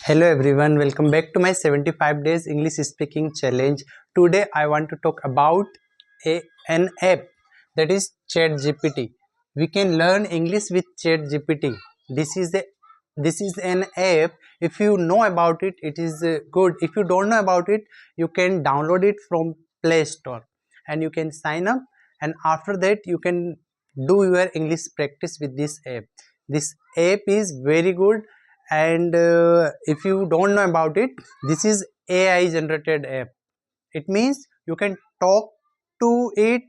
Hello everyone, welcome back to my 75 days English speaking challenge. Today I want to talk about an app that is ChatGPT. We can learn English with ChatGPT. This is an app. If you know about it, it is good. If you don't know about it, you can download it from Play Store and you can sign up, and after that you can do your English practice with this app. This app is very good, and if you don't know about it, this is AI generated app. It means you can talk to it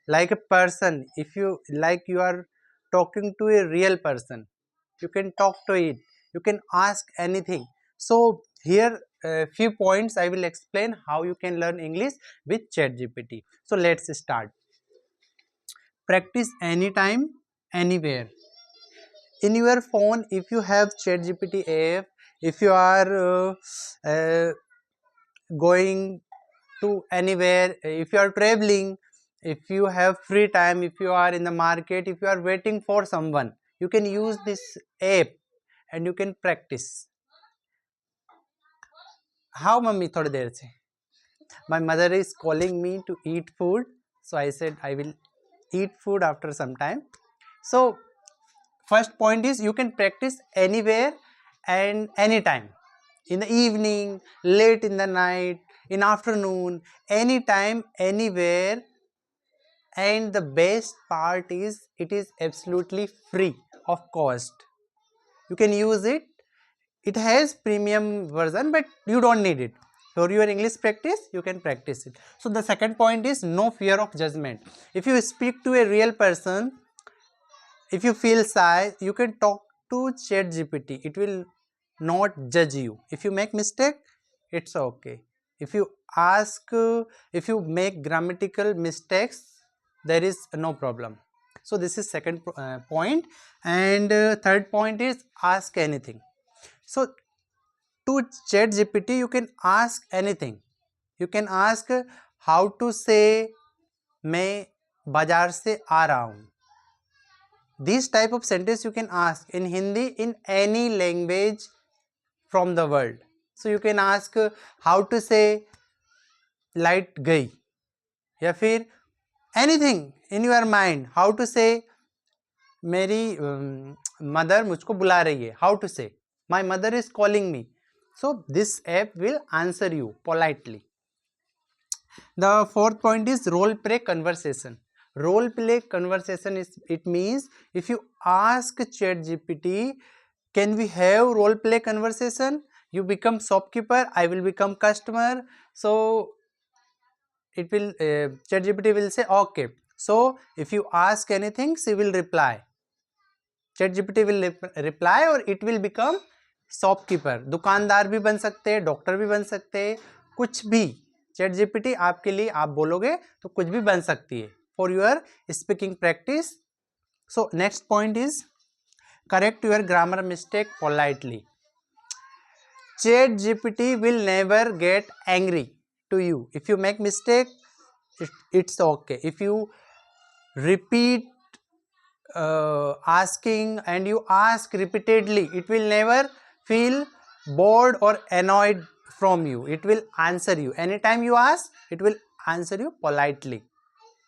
like a person. If you like, you are talking to a real person, you can talk to it, you can ask anything. So here a few points I will explain how you can learn English with ChatGPT. So let's start. Practice anytime, anywhere. In your phone, if you have ChatGPT app, if you are uh, going to anywhere, if you are traveling, if you have free time, if you are in the market, if you are waiting for someone, you can use this app and you can practice. How mummy थोड़ी देर से? My mother is calling me to eat food, so I said I will eat food after some time. So first point is you can practice anywhere and anytime. In the evening, late in the night, in afternoon, anytime, anywhere. And the best part is it is absolutely free of cost. You can use it. It has premium version, but you don't need it. For your English practice, you can practice it. So the second point is no fear of judgment. If you speak to a real person, if you feel shy, you can talk to ChatGPT. It will not judge you. If you make mistake, it's okay. If you ask, if you make grammatical mistakes, there is no problem. So this is second point. And third point is ask anything. So to ChatGPT you can ask anything. You can ask how to say मैं बाजार से आ रहा हूँ. These type of sentence you can ask in Hindi, in any language from the world. So you can ask how to say light गई, या फिर anything in your mind. How to say मेरी mother मुझको बुला रही है. How to say my mother is calling me. So this app will answer you politely. The fourth point is role play conversation. Role play conversation is, it means if you ask ChatGPT, can we have role play conversation? You become shopkeeper, I will become customer. So it will ChatGPT will say okay. So if you ask anything, she will reply. ChatGPT will reply और it will become shopkeeper. दुकानदार भी बन सकते हैं, doctor भी बन सकते हैं, कुछ भी. ChatGPT आपके लिए, आप बोलोगे तो कुछ भी बन सकती है for your speaking practice. So next point is correct your grammar mistake politely. ChatGPT will never get angry to you. If you make mistake, it's okay. If you repeat asking and you ask repeatedly, it will never feel bored or annoyed from you. It will answer you. Anytime you ask, it will answer you politely.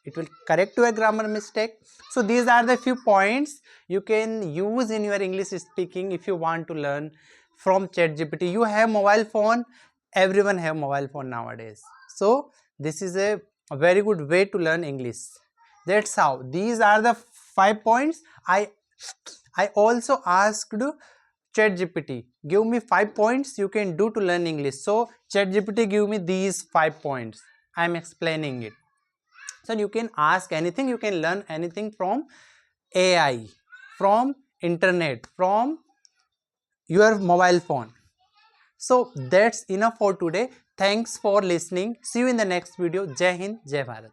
It will correct your grammar mistake. So these are the few points you can use in your English speaking if you want to learn from ChatGPT. You have mobile phone, everyone have mobile phone nowadays. So this is a very good way to learn English. That's how. These are the 5 points. I also asked ChatGPT, give me 5 points you can do to learn English. So ChatGPT give me these 5 points. I am explaining it. So you can ask anything, you can learn anything from AI, from internet, from your mobile phone. So that's enough for today. Thanks for listening. See you in the next video. Jai Hind, Jai Bharat.